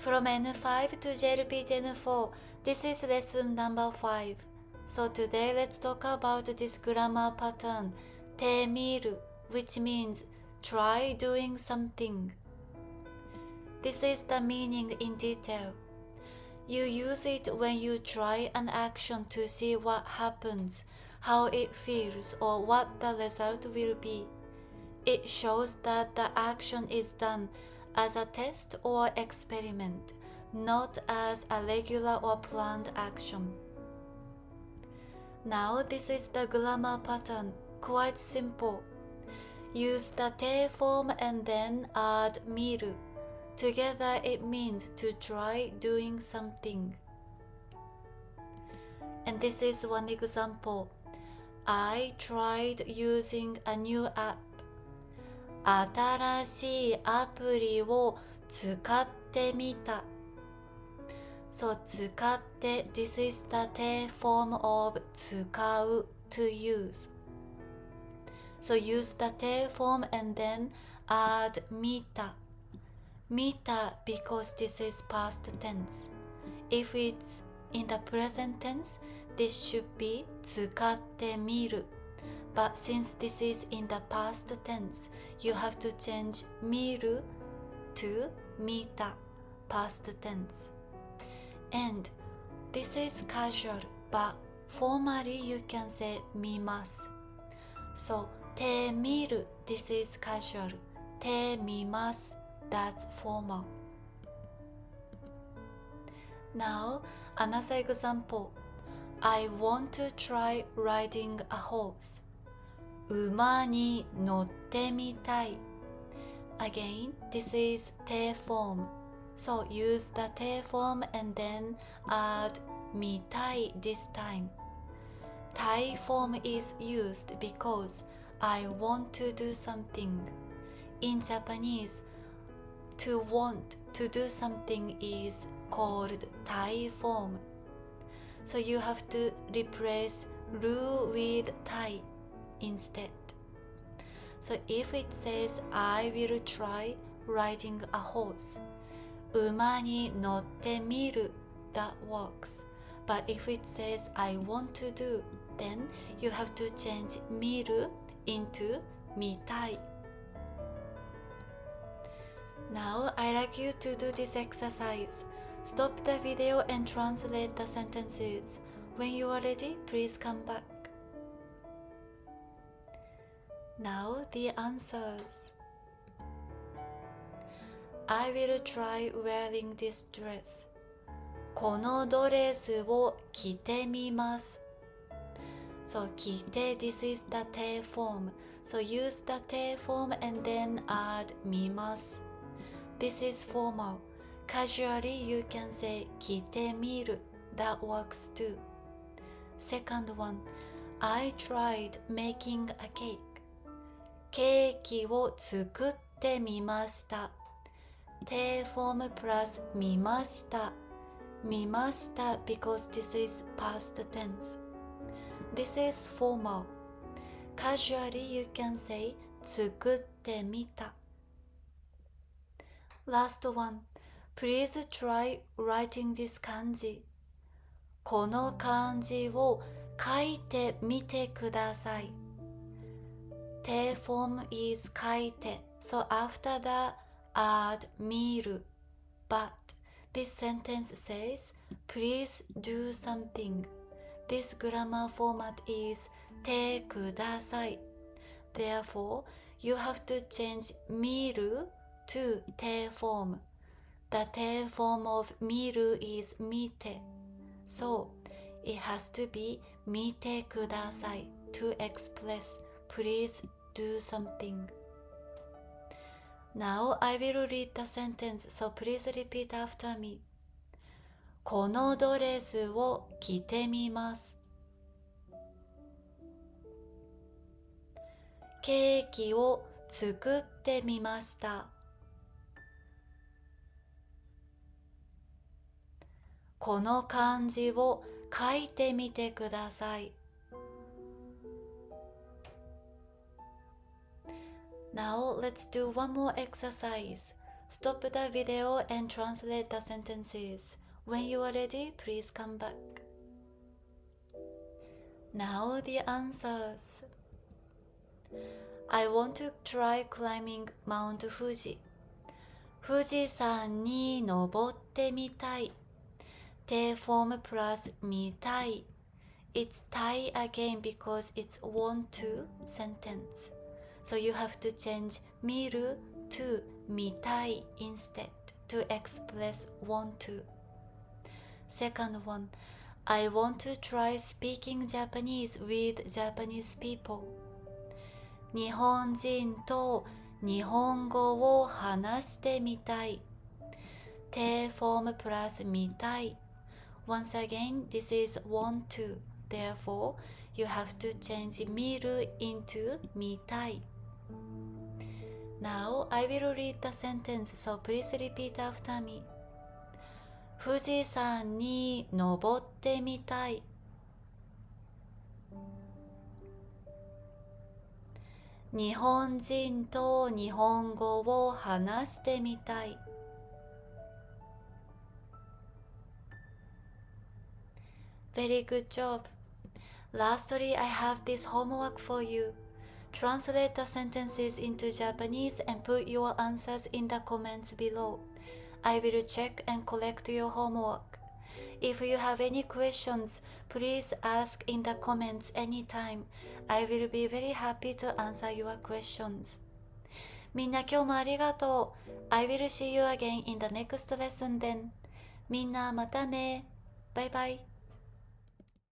From N5 to JLPT N4, this is lesson number 5. So today let's talk about this grammar pattern, てみる, which means try doing something. This is the meaning in detail. You use it when you try an action to see what happens, how it feels, or what the result will be. It shows that the action is done as a test or experiment, not as a regular or planned action. Now this is the grammar pattern, quite simple. Use the て form and then add 見る. Together it means to try doing something. And this is one example. I tried using a new app. 新しいアプリを使ってみた. So 使って this is the て form of 使う to use. So use the て form and then add 見た. 見た because this is past tense. If it's in the present tense, this should be 使ってみる. But since this is in the past tense, you have to change 見る to 見た past tense. And this is casual, but formally you can say 見ます. So て見る this is casual. て見ます that's formal. Now another example. I want to try riding a horse. 馬に乗ってみたい. Again, this is て form. So use the て form and then add 見たい this time. たい form is used because I want to do something. In Japanese, to want to do something is called たい form. So you have to replace る with たい instead. So if it says I will try riding a horse, 馬に乗ってみる that works. But if it says I want to do, then you have to change 見る into 見たい. Now I like you to do this exercise. Stop the video and translate the sentences. When you are ready, please come back. Now the answers. I will try wearing this dress. このドレスを着てみます. So 着て this is the て form. So use the て form and then add 見ます. This is formal. Casually you can say 着てみる. That works too. Second one. I tried making a cake. ケーキを作ってみました. て form plus 見ました. 見ました because this is past tense. This is formal. Casually you can say 作ってみた. Last one. Please try writing this 漢字. この漢字を書いてみてください. て form is 書いて. So after that, add 見る. But this sentence says, please do something. This grammar format is てください. Therefore, you have to change 見る to て form. The て form of 見る is 見て. So, it has to be 見てください to express please do something. Now I will read the sentence, so please repeat after me. このドレスを着てみます. ケーキを作ってみました. この漢字を書いてみてください. Now let's do one more exercise. Stop the video and translate the sentences. When you are ready, please come back. Now the answers. I want to try climbing Mount Fuji. 富士山に登ってみたい。手フォームプラス見たい。It's tie again because it's want to sentence. So you have to change 見る to 見たい instead to express want to. Second one, I want to try speaking Japanese with Japanese people. 日本人と日本語を話してみたい。手フォームプラス見たい。Once again, this is want to. Therefore, you have to change 見る into 見たい。Now, I will read the sentence, so please repeat after me. 富士山に登ってみたい。日本人と日本語を話してみたい。Very good job. Lastly, I have this homework for you. Translate the sentences into Japanese and put your answers in the comments below. I will check and collect your homework. If you have any questions, please ask in the comments anytime. I will be very happy to answer your questions. みんな今日もありがとう。I will see you again in the next lesson then. みんなまたね。バイバイ。